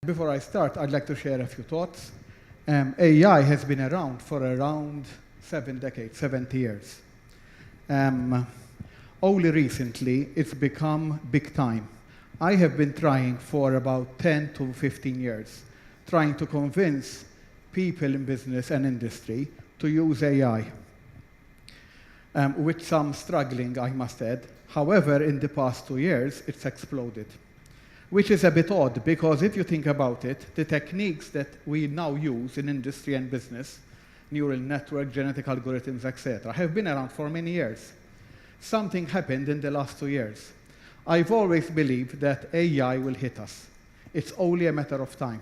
Before I start, I'd like to share a few thoughts. AI has been around for around 7 decades, 70 years. Only recently, it's become big time. I have been trying for about 10 to 15 years, trying to convince people in business and industry to use AI, with some struggling, I must add. However, in the past 2 years, it's exploded, which is a bit odd because if you think about it, the techniques that we now use in industry and business, neural network, genetic algorithms, etc., have been around for many years. Something happened in the last 2 years. I've always believed that AI will hit us. It's only a matter of time.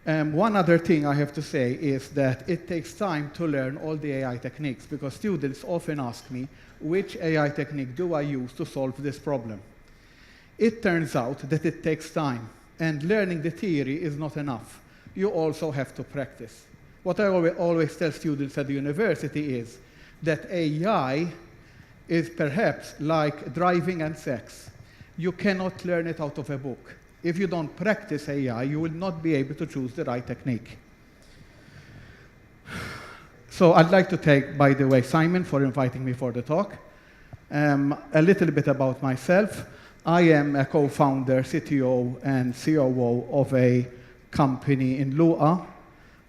One other thing I have to say is that it takes time to learn all the AI techniques because students often ask me, which AI technique do I use to solve this problem? It turns out that it takes time, and learning the theory is not enough. You also have to practice. What I always tell students at the university is that AI is perhaps like driving and sex. You cannot learn it out of a book. If you don't practice AI, you will not be able to choose the right technique. So I'd like to thank, by the way, Simon for inviting me for the talk. A little bit about myself. I am a co-founder, CTO, and COO of a company in Luqa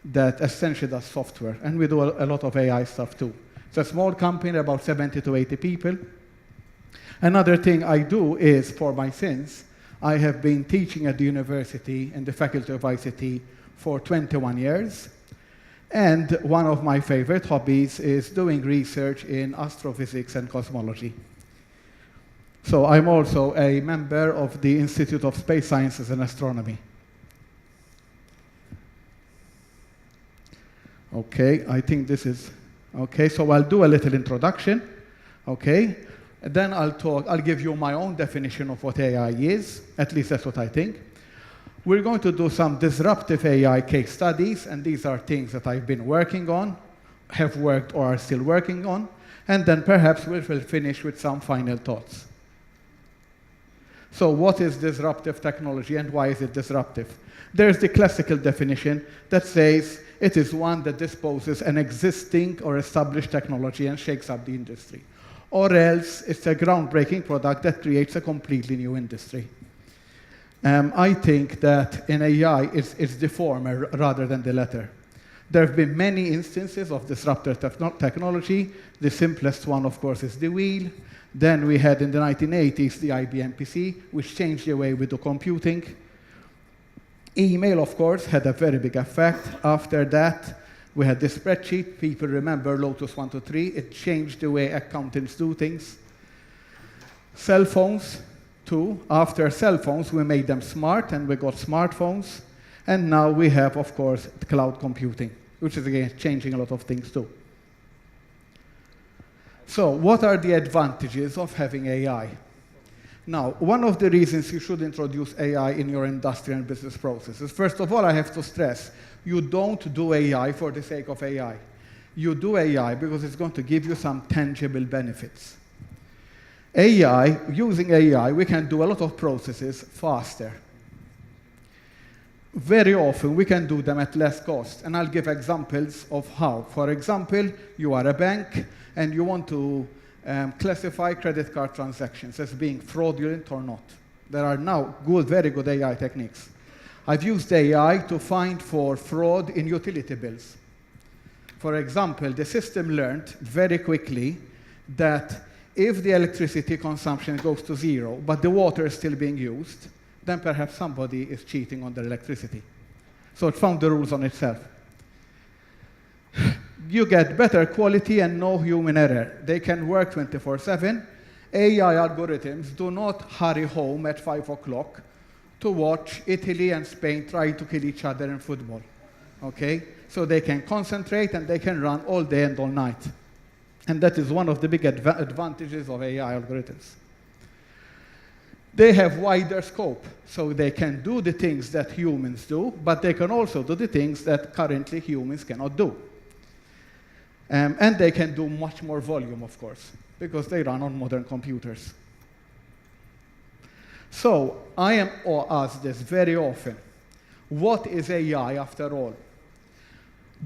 that essentially does software, and we do a lot of AI stuff too. It's a small company, about 70 to 80 people. Another thing I do is, for my sins, I have been teaching at the university in the faculty of ICT for 21 years. And one of my favorite hobbies is doing research in astrophysics and cosmology. So I'm also a member of the Institute of Space Sciences and Astronomy. Okay, I think this is, okay, so I'll do a little introduction, okay? And then I'll give you my own definition of what AI is, at least that's what I think. We're going to do some disruptive AI case studies, and these are things that I've been working on, have worked or are still working on, and then perhaps we'll finish with some final thoughts. So what is disruptive technology and why is it disruptive? There's the classical definition that says it is one that disposes an existing or established technology and shakes up the industry. Or else it's a groundbreaking product that creates a completely new industry. I think that in AI, it's the former rather than the latter. There have been many instances of disruptive technology. The simplest one, of course, is the wheel. Then we had in the 1980s the IBM PC, which changed the way we do computing. Email, of course, had a very big effect. After that, we had the spreadsheet. People remember Lotus 123. It changed the way accountants do things. Cell phones, too. After cell phones, we made them smart, and we got smartphones. And now we have, of course, cloud computing, which is, again, changing a lot of things, too. So what are the advantages of having AI? Now, one of the reasons you should introduce AI in your industry and business processes, first of all, I have to stress, you don't do AI for the sake of AI. You do AI because it's going to give you some tangible benefits. Using AI, we can do a lot of processes faster. Very often, we can do them at less cost, and I'll give examples of how. For example, you are a bank, and you want to classify credit card transactions as being fraudulent or not. There are now very good AI techniques. I've used AI to find for fraud in utility bills. For example, the system learned very quickly that if the electricity consumption goes to 0, but the water is still being used, then perhaps somebody is cheating on their electricity. So it found the rules on itself. You get better quality and no human error. They can work 24/7. AI algorithms do not hurry home at 5 o'clock to watch Italy and Spain try to kill each other in football. Okay? So they can concentrate and they can run all day and all night. And that is one of the big advantages of AI algorithms. They have wider scope, so they can do the things that humans do, but they can also do the things that currently humans cannot do. And they can do much more volume, of course, because they run on modern computers. So I am asked this very often. What is AI after all?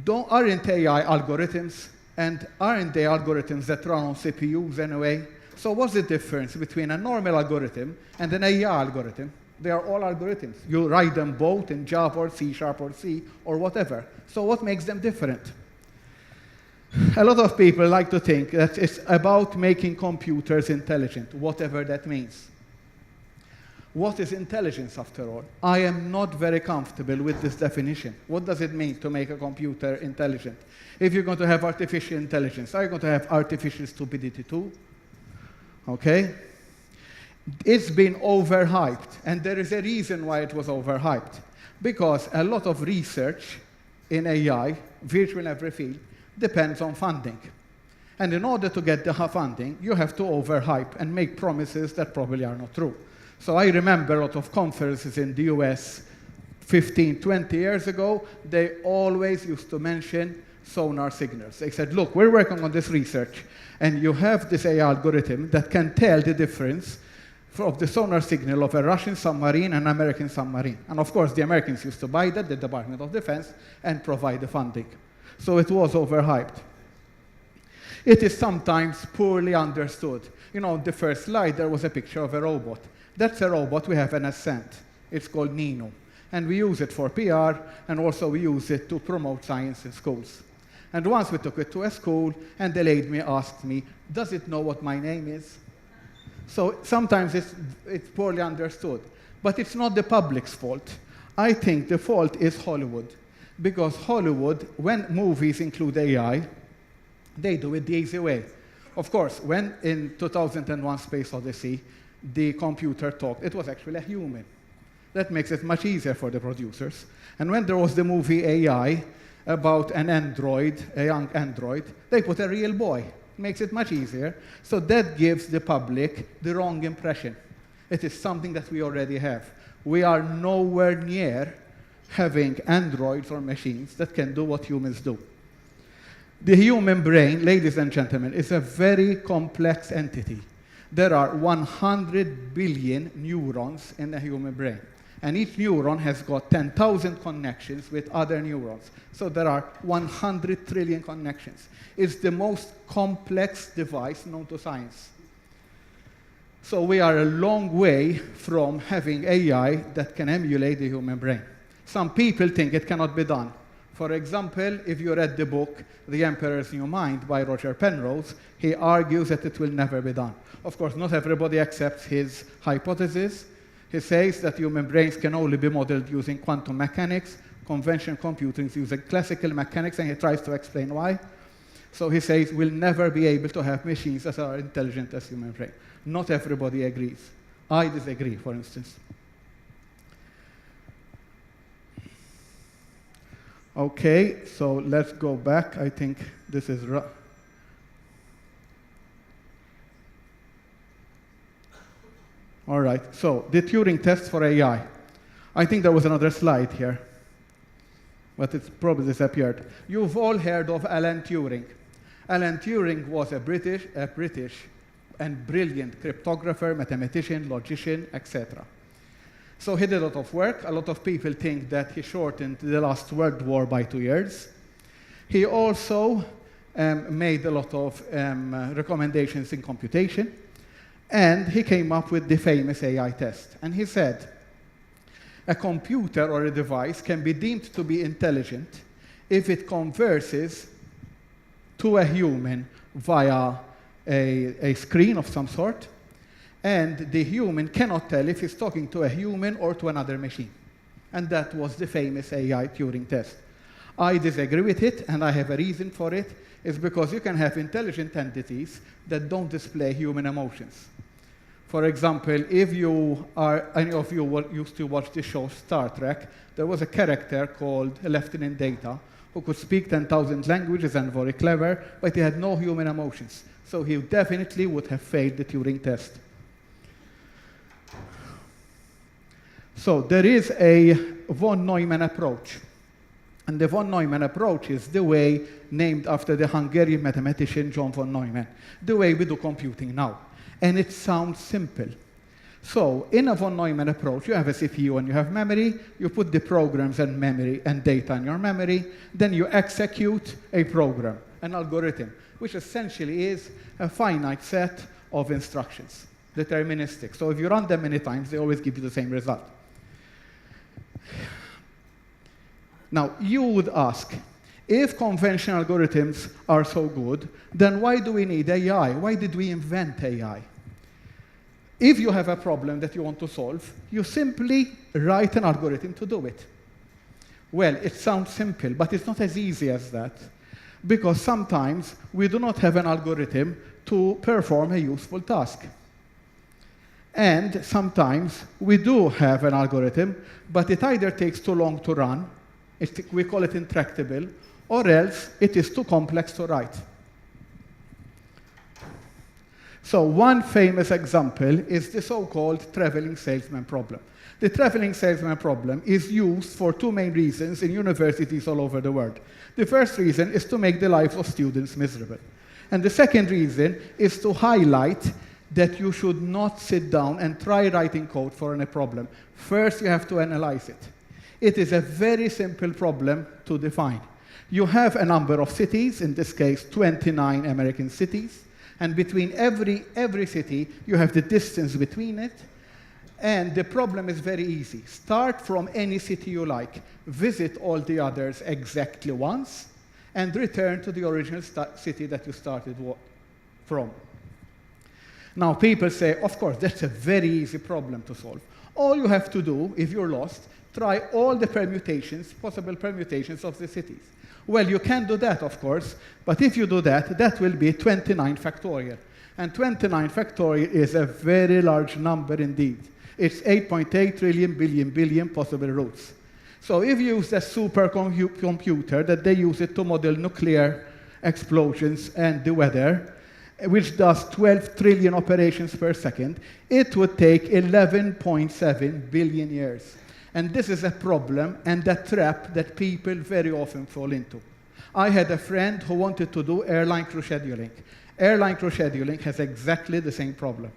Aren't AI algorithms? And aren't they algorithms that run on CPUs anyway? So what's the difference between a normal algorithm and an AI algorithm? They are all algorithms. You write them both in Java or C# or C or whatever. So what makes them different? A lot of people like to think that it's about making computers intelligent, whatever that means. What is intelligence, after all? I am not very comfortable with this definition. What does it mean to make a computer intelligent? If you're going to have artificial intelligence, are you going to have artificial stupidity too? Okay? It's been overhyped, and there is a reason why it was overhyped. Because a lot of research in AI, virtually in every field, depends on funding. And in order to get the funding, you have to overhype and make promises that probably are not true. So I remember a lot of conferences in the US 15, 20 years ago, they always used to mention sonar signals. They said, look, we're working on this research, and you have this AI algorithm that can tell the difference of the sonar signal of a Russian submarine and an American submarine. And of course, the Americans used to buy that, the Department of Defense, and provide the funding. So it was overhyped. It is sometimes poorly understood. You know, on the first slide, there was a picture of a robot. That's a robot we have an Ascent. It's called Nino. And we use it for PR, and also we use it to promote science in schools. And once we took it to a school, and the lady asked me, does it know what my name is? So sometimes it's poorly understood. But it's not the public's fault. I think the fault is Hollywood. Because Hollywood, when movies include AI, they do it the easy way. Of course, when in 2001 Space Odyssey, the computer talked, it was actually a human. That makes it much easier for the producers. And when there was the movie AI about an android, a young android, they put a real boy. Makes it much easier. So that gives the public the wrong impression. It is something that we already have. We are nowhere near having androids or machines that can do what humans do. The human brain, ladies and gentlemen, is a very complex entity. There are 100 billion neurons in the human brain. And each neuron has got 10,000 connections with other neurons. So there are 100 trillion connections. It's the most complex device known to science. So we are a long way from having AI that can emulate the human brain. Some people think it cannot be done. For example, if you read the book, The Emperor's New Mind by Roger Penrose, he argues that it will never be done. Of course, not everybody accepts his hypothesis. He says that human brains can only be modeled using quantum mechanics, conventional computing using classical mechanics, and he tries to explain why. So he says we'll never be able to have machines that are intelligent as human brain. Not everybody agrees. I disagree, for instance. Okay, so let's go back. I think this is right. All right, so the Turing test for AI. I think there was another slide here, but it's probably disappeared. You've all heard of Alan Turing. Alan Turing was a British and brilliant cryptographer, mathematician, logician, etc. So he did a lot of work. A lot of people think that he shortened the last World War by 2 years. He also made a lot of recommendations in computation. And he came up with the famous AI test. And he said, a computer or a device can be deemed to be intelligent if it converses to a human via a screen of some sort, and the human cannot tell if he's talking to a human or to another machine. And that was the famous AI Turing test. I disagree with it, and I have a reason for it. It's because you can have intelligent entities that don't display human emotions. For example, if any of you used to watch the show Star Trek, there was a character called Lieutenant Data who could speak 10,000 languages and very clever, but he had no human emotions. So he definitely would have failed the Turing test. So there is a von Neumann approach. And the von Neumann approach is the way named after the Hungarian mathematician John von Neumann, the way we do computing now. And it sounds simple. So in a von Neumann approach, you have a CPU and you have memory, you put the programs and memory and data in your memory, then you execute a program, an algorithm, which essentially is a finite set of instructions, deterministic. So if you run them many times, they always give you the same result. Now, you would ask, if conventional algorithms are so good, then why do we need AI? Why did we invent AI? If you have a problem that you want to solve, you simply write an algorithm to do it. Well, it sounds simple, but it's not as easy as that, because sometimes we do not have an algorithm to perform a useful task. And sometimes we do have an algorithm, but it either takes too long to run, we call it intractable, or else it is too complex to write. So one famous example is the so-called traveling salesman problem. The traveling salesman problem is used for two main reasons in universities all over the world. The first reason is to make the lives of students miserable. And the second reason is to highlight that you should not sit down and try writing code for a problem. First, you have to analyze it. It is a very simple problem to define. You have a number of cities, in this case 29 American cities, and between every city you have the distance between it, and the problem is very easy. Start from any city you like, visit all the others exactly once, and return to the original city that you started from. Now people say, of course, that's a very easy problem to solve. All you have to do, if you're lost, try all the permutations, possible permutations of the cities. Well, you can do that, of course, but if you do that, that will be 29 factorial. And 29 factorial is a very large number indeed. It's 8.8 trillion billion possible roots. So if you use a supercomputer that they use it to model nuclear explosions and the weather, which does 12 trillion operations per second, it would take 11.7 billion years. And this is a problem and a trap that people very often fall into. I had a friend who wanted to do airline crew scheduling. Airline crew scheduling has exactly the same problem.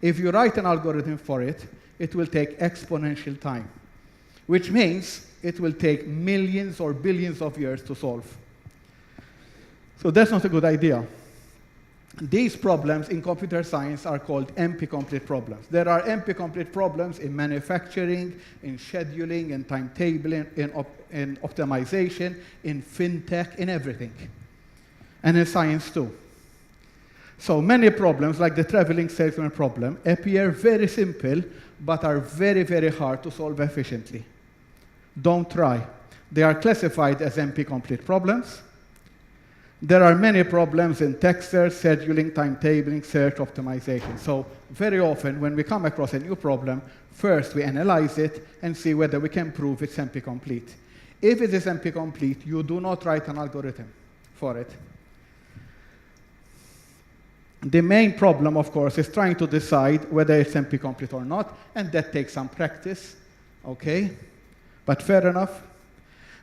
If you write an algorithm for it, it will take exponential time, which means it will take millions or billions of years to solve. So that's not a good idea. These problems in computer science are called NP-complete problems. There are NP-complete problems in manufacturing, in scheduling, in timetabling, in optimization, in fintech, in everything. And in science too. So many problems, like the traveling salesman problem, appear very simple, but are very, very hard to solve efficiently. Don't try. They are classified as NP-complete problems. There are many problems in text search, scheduling, timetabling, search, optimization. So very often when we come across a new problem, first we analyze it and see whether we can prove it's NP-complete. If it is NP-complete, you do not write an algorithm for it. The main problem, of course, is trying to decide whether it's NP-complete or not, and that takes some practice, okay? But fair enough.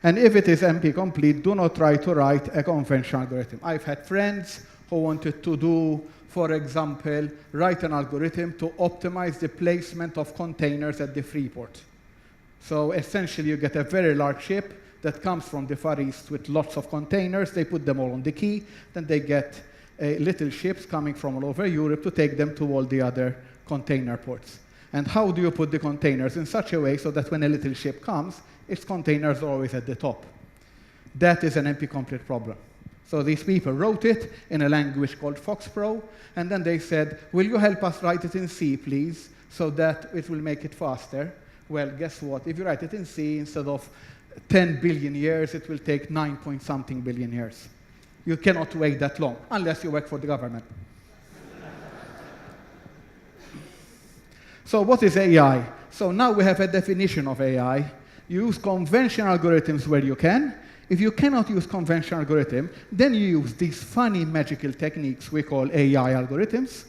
And if it is NP-complete, do not try to write a conventional algorithm. I've had friends who wanted to do, for example, write an algorithm to optimize the placement of containers at the freeport. So essentially, you get a very large ship that comes from the Far East with lots of containers. They put them all on the quay. Then they get little ships coming from all over Europe to take them to all the other container ports. And how do you put the containers in such a way so that when a little ship comes, its containers are always at the top? That is an NP-complete problem. So these people wrote it in a language called FoxPro, and then they said, will you help us write it in C, please, so that it will make it faster? Well, guess what? If you write it in C, instead of 10 billion years, it will take 9-point-something billion years. You cannot wait that long, unless you work for the government. So what is AI? So now we have a definition of AI. You use conventional algorithms where you can. If you cannot use conventional algorithm, then you use these funny magical techniques we call AI algorithms,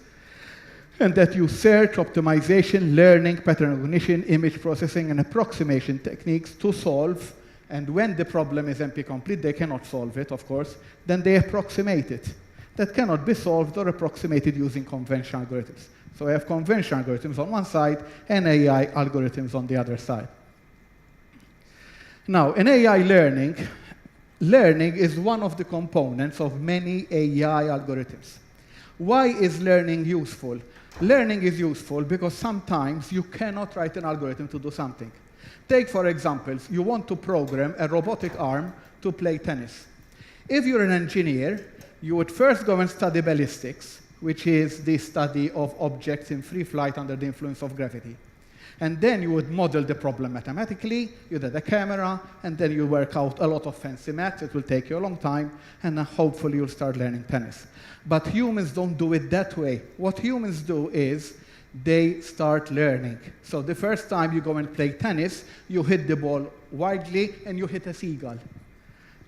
and that use search, optimization, learning, pattern recognition, image processing, and approximation techniques to solve. And when the problem is NP-complete, they cannot solve it, of course, then they approximate it. That cannot be solved or approximated using conventional algorithms. So we have conventional algorithms on one side and AI algorithms on the other side. Now, in AI learning, learning is one of the components of many AI algorithms. Why is learning useful? Learning is useful because sometimes you cannot write an algorithm to do something. Take, for example, you want to program a robotic arm to play tennis. If you're an engineer, you would first go and study ballistics, which is the study of objects in free flight under the influence of gravity. And then you would model the problem mathematically, you'd add a camera, and then you work out a lot of fancy maths. It will take you a long time, and then hopefully you'll start learning tennis. But humans don't do it that way. What humans do is they start learning. So the first time you go and play tennis, you hit the ball widely, and you hit a seagull.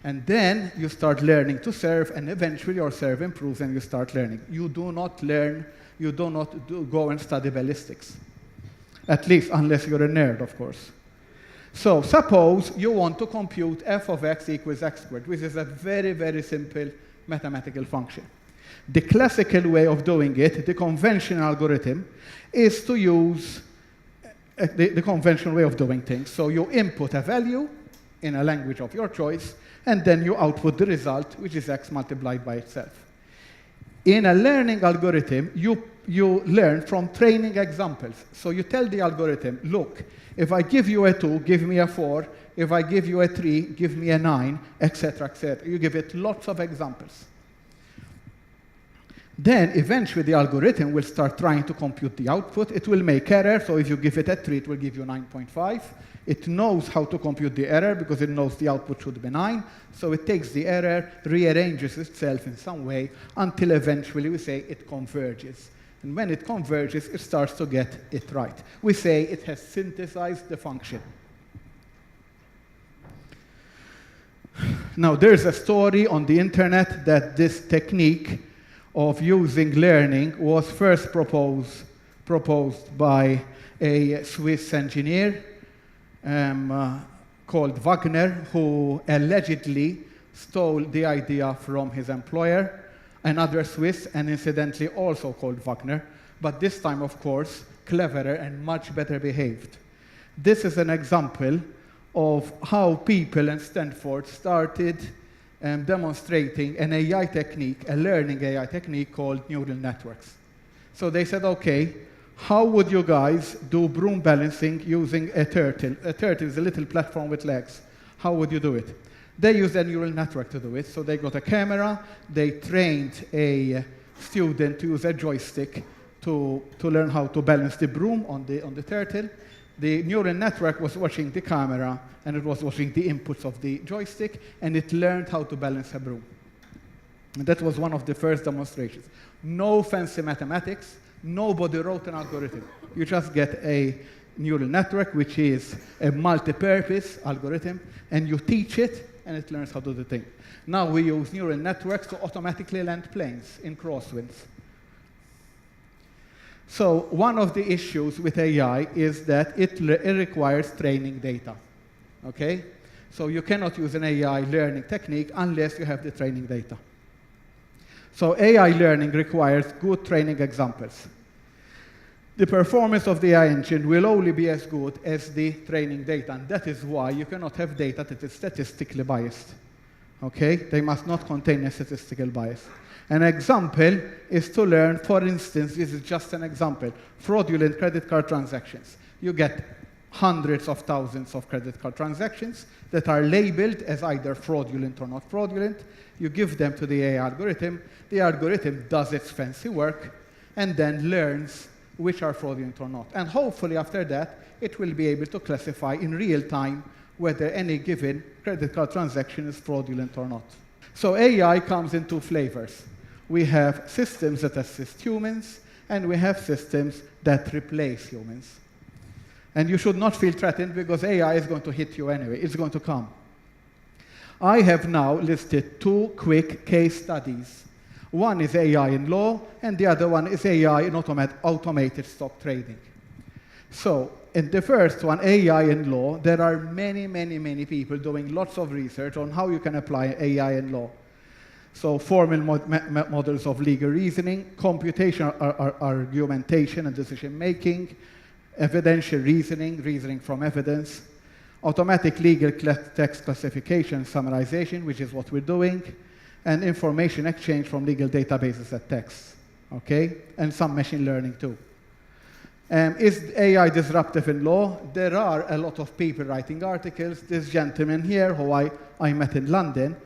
And then you start learning to serve, and eventually your serve improves and you start learning. You do not learn, you do not go and study ballistics. At least unless you're a nerd, of course. So suppose you want to compute f of x equals x squared, which is a very, very simple mathematical function. The classical way of doing it, the conventional algorithm, is to use the conventional way of doing things. So you input a value in a language of your choice, and then you output the result, which is x multiplied by itself. In a learning algorithm, you learn from training examples. So you tell the algorithm, look, if I give you a 2, give me a 4. If I give you a 3, give me a 9, etc., etc. You give it lots of examples. Then eventually the algorithm will start trying to compute the output. It will make error, so if you give it a 3, it will give you 9.5. It knows how to compute the error because it knows the output should be 9. So it takes the error, rearranges itself in some way until eventually we say it converges. And when it converges, it starts to get it right. We say it has synthesized the function. Now, there's a story on the internet that this technique of using learning was first proposed by a Swiss engineer called Wagner, who allegedly stole the idea from his employer, another Swiss, and incidentally also called Wagner, but this time, of course, cleverer and much better behaved. This is an example of how people in Stanford started demonstrating an AI technique, a learning AI technique called neural networks. So they said, okay, how would you guys do broom balancing using a turtle? A turtle is a little platform with legs. How would you do it? They used a neural network to do it. So they got a camera, they trained a student to use a joystick to learn how to balance the broom on the turtle. The neural network was watching the camera, and it was watching the inputs of the joystick, and it learned how to balance a broom. And that was one of the first demonstrations. No fancy mathematics. Nobody wrote an algorithm. You just get a neural network, which is a multi-purpose algorithm, and you teach it, and it learns how to do the thing. Now we use neural networks to automatically land planes in crosswinds. So one of the issues with AI is that it requires training data, okay? So you cannot use an AI learning technique unless you have the training data. So AI learning requires good training examples. The performance of the AI engine will only be as good as the training data, and that is why you cannot have data that is statistically biased, okay? They must not contain a statistical bias. An example is to learn, for instance, this is just an example, fraudulent credit card transactions. You get hundreds of thousands of credit card transactions that are labeled as either fraudulent or not fraudulent. You give them to the AI algorithm. The algorithm does its fancy work and then learns which are fraudulent or not. And hopefully after that, it will be able to classify in real time whether any given credit card transaction is fraudulent or not. So AI comes in two flavors. We have systems that assist humans, and we have systems that replace humans. And you should not feel threatened because AI is going to hit you anyway. It's going to come. I have now listed two quick case studies. One is AI in law, and the other one is AI in automated stock trading. So in the first one, AI in law, there are many, many, many people doing lots of research on how you can apply AI in law. So formal models of legal reasoning, computational argumentation and decision making, evidential reasoning, reasoning from evidence, automatic legal text classification, summarization, which is what we're doing, and information exchange from legal databases at text, okay? And some machine learning too. Is AI disruptive in law? There are a lot of people writing articles. This gentleman here, who I met in London,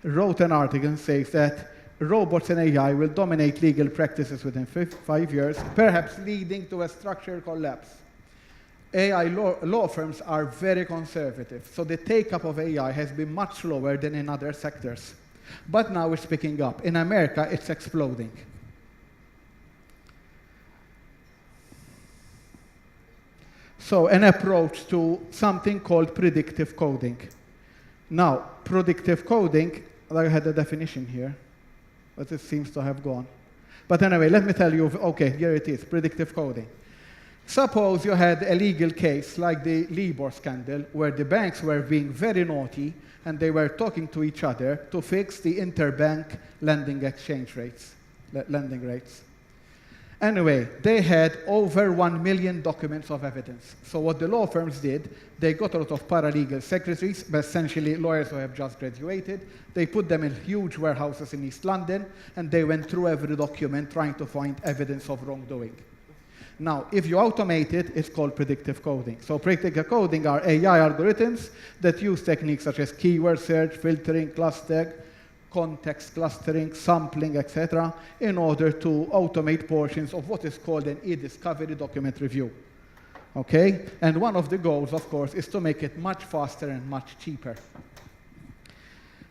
wrote an article and says that robots and AI will dominate legal practices within 5 years, perhaps leading to a structural collapse. AI law firms are very conservative, so the take-up of AI has been much slower than in other sectors. But now it's picking up. In America, it's exploding. So an approach to something called predictive coding. Now, predictive coding, I had a definition here, but it seems to have gone. But anyway, let me tell you, okay, here it is, predictive coding. Suppose you had a legal case like the Libor scandal, where the banks were being very naughty and they were talking to each other to fix the interbank lending exchange rates, lending rates. Anyway, they had over 1 million documents of evidence. So what the law firms did, they got a lot of paralegal secretaries, but essentially lawyers who have just graduated. They put them in huge warehouses in East London, and they went through every document trying to find evidence of wrongdoing. Now, if you automate it, it's called predictive coding. So predictive coding are AI algorithms that use techniques such as keyword search, filtering, clustering, context clustering, sampling, etc., in order to automate portions of what is called an e-discovery document review. Okay? And one of the goals, of course, is to make it much faster and much cheaper.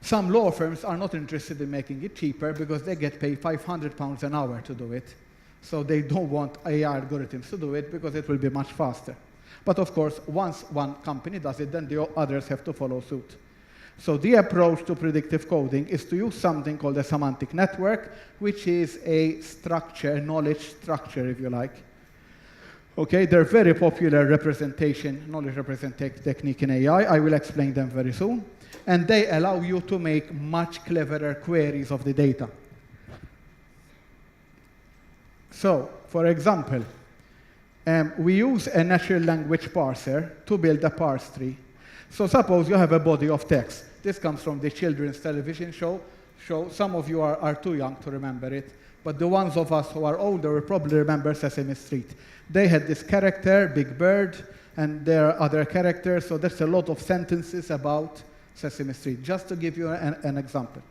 Some law firms are not interested in making it cheaper because they get paid £500 an hour to do it. So they don't want AI algorithms to do it because it will be much faster. But of course, once one company does it, then the others have to follow suit. So the approach to predictive coding is to use something called a semantic network, which is a structure, knowledge structure, if you like. Okay, they're very popular knowledge representation technique in AI. I will explain them very soon. And they allow you to make much cleverer queries of the data. So, for example, we use a natural language parser to build a parse tree. So suppose you have a body of text. This comes from the children's television show. Some of you are too young to remember it, but the ones of us who are older will probably remember Sesame Street. They had this character, Big Bird, and there are other characters, so there's a lot of sentences about Sesame Street, just to give you an example.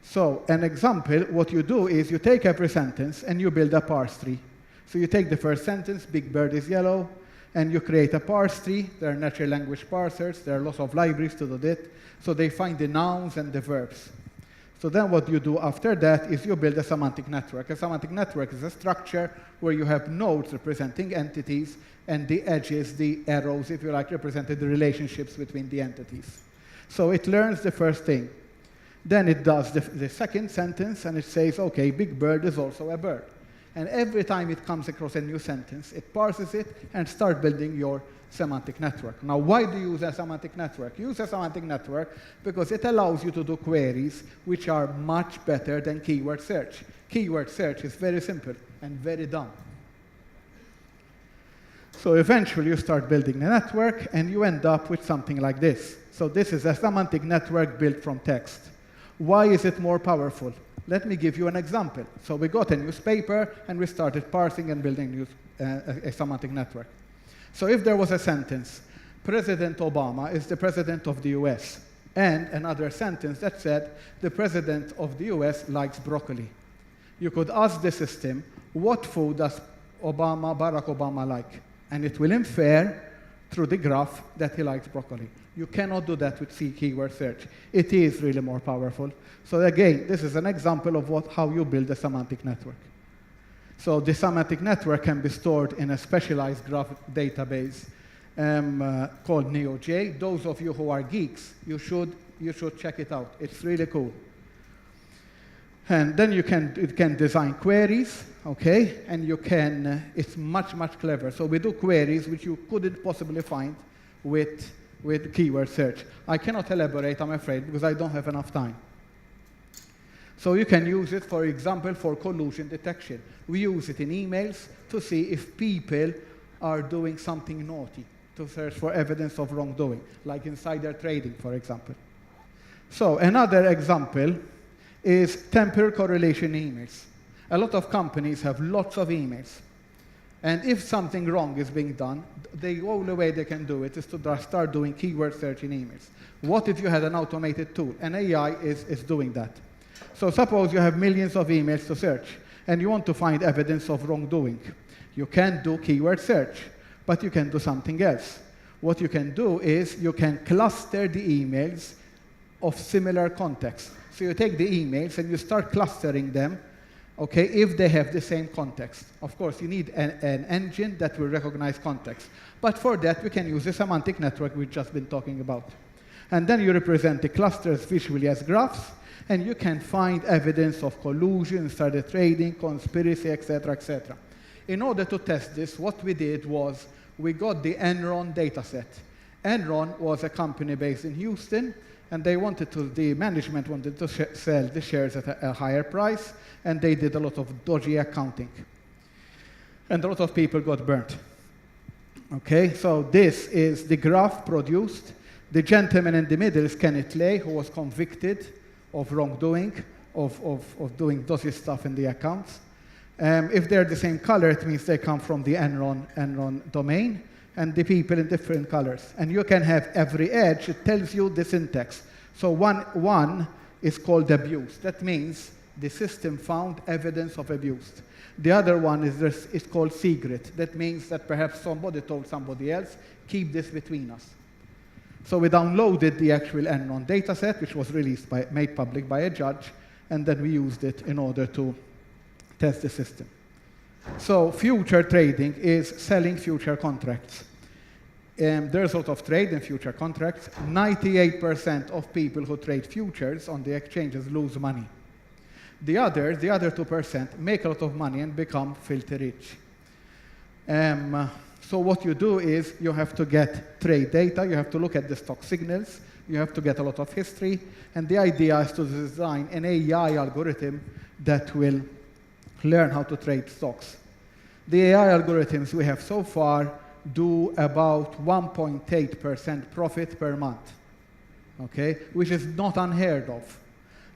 So an example, what you do is you take every sentence and you build a parse tree. So you take the first sentence, Big Bird is yellow, and you create a parse tree. There are natural language parsers. There are lots of libraries to do that. So they find the nouns and the verbs. So then what you do after that is you build a semantic network. A semantic network is a structure where you have nodes representing entities, and the edges, the arrows, if you like, represented the relationships between the entities. So it learns the first thing. Then it does the second sentence, and it says, okay, Big Bird is also a bird. And every time it comes across a new sentence, it parses it and starts building your semantic network. Now, why do you use a semantic network? You use a semantic network because it allows you to do queries which are much better than keyword search. Keyword search is very simple and very dumb. So eventually you start building a network and you end up with something like this. So this is a semantic network built from text. Why is it more powerful? Let me give you an example. So we got a newspaper and we started parsing and building a semantic network. So if there was a sentence, President Obama is the president of the US, and another sentence that said, the president of the US likes broccoli. You could ask the system, what food does Barack Obama like? And it will infer through the graph that he likes broccoli. You cannot do that with keyword search. It is really more powerful. So again, this is an example of how you build a semantic network. So the semantic network can be stored in a specialized graph database called NeoJ. Those of you who are geeks, you should check it out. It's really cool. And then you can design queries, okay? And you can, it's much, much clever. So we do queries which you couldn't possibly find with keyword search. I cannot elaborate, I'm afraid, because I don't have enough time. So you can use it, for example, for collusion detection. We use it in emails to see if people are doing something naughty, to search for evidence of wrongdoing, like insider trading, for example. So another example is temporal correlation emails. A lot of companies have lots of emails. And if something wrong is being done, the only way they can do it is to start doing keyword search in emails. What if you had an automated tool? An AI is doing that. So suppose you have millions of emails to search, and you want to find evidence of wrongdoing. You can't do keyword search, but you can do something else. What you can do is you can cluster the emails of similar context. So you take the emails and you start clustering them, okay, if they have the same context. Of course, you need an engine that will recognize context. But for that, we can use the semantic network we've just been talking about. And then you represent the clusters visually as graphs, and you can find evidence of collusion, insider trading, conspiracy, etc., etc. In order to test this, what we did was we got the Enron dataset. Enron was a company based in Houston, and the management wanted to sell the shares at a higher price, and they did a lot of dodgy accounting. And a lot of people got burnt. Okay, so this is the graph produced. The gentleman in the middle is Kenneth Lay, who was convicted of wrongdoing, of doing dodgy stuff in the accounts. If they're the same color, it means they come from the Enron domain, and the people in different colors. And you can have every edge, it tells you the syntax. So one is called abuse. That means the system found evidence of abuse. The other one is called secret. That means that perhaps somebody told somebody else, keep this between us. So we downloaded the actual Enron dataset, which was made public by a judge, and then we used it in order to test the system. So future trading is selling future contracts. There's a lot of trade in future contracts. 98% of people who trade futures on the exchanges lose money. The other 2% make a lot of money and become filthy rich. So what you do is you have to get trade data, you have to look at the stock signals, you have to get a lot of history, and the idea is to design an AI algorithm that will learn how to trade stocks. The AI algorithms we have so far do about 1.8% profit per month, okay, which is not unheard of.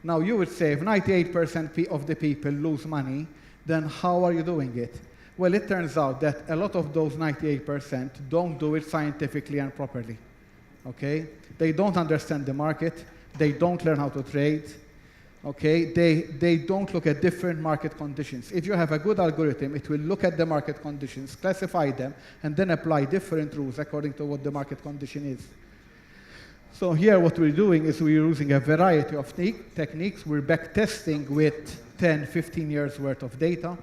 Now you would say if 98% of the people lose money, then how are you doing it? Well, it turns out that a lot of those 98% don't do it scientifically and properly, okay? They don't understand the market, they don't learn how to trade, okay? They don't look at different market conditions. If you have a good algorithm, it will look at the market conditions, classify them, and then apply different rules according to what the market condition is. So here what we're doing is we're using a variety of techniques. We're back-testing with 10, 15 years worth of data,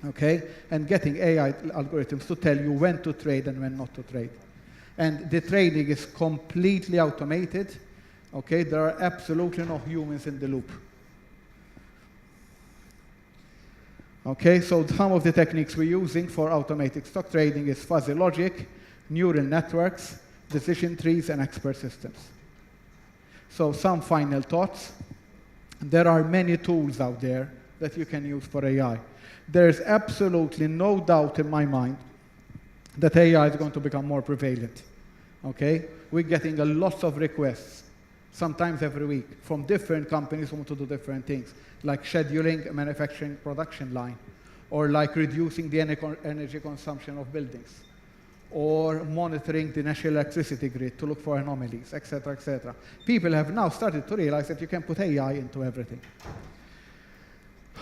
okay, and getting AI algorithms to tell you when to trade and when not to trade. And the trading is completely automated, okay? There are absolutely no humans in the loop. Okay, so some of the techniques we're using for automatic stock trading is fuzzy logic, neural networks, decision trees, and expert systems. So some final thoughts. There are many tools out there that you can use for AI. There's absolutely no doubt in my mind that AI is going to become more prevalent, okay? We're getting a lot of requests, sometimes every week, from different companies who want to do different things, like scheduling a manufacturing production line, or like reducing the energy consumption of buildings, or monitoring the national electricity grid to look for anomalies, etc., etc. People have now started to realize that you can put AI into everything.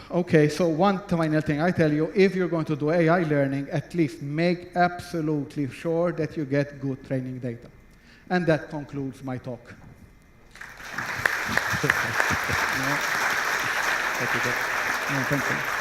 Okay, so one final thing I tell you, if you're going to do AI learning, at least make absolutely sure that you get good training data. And that concludes my talk. Thank you.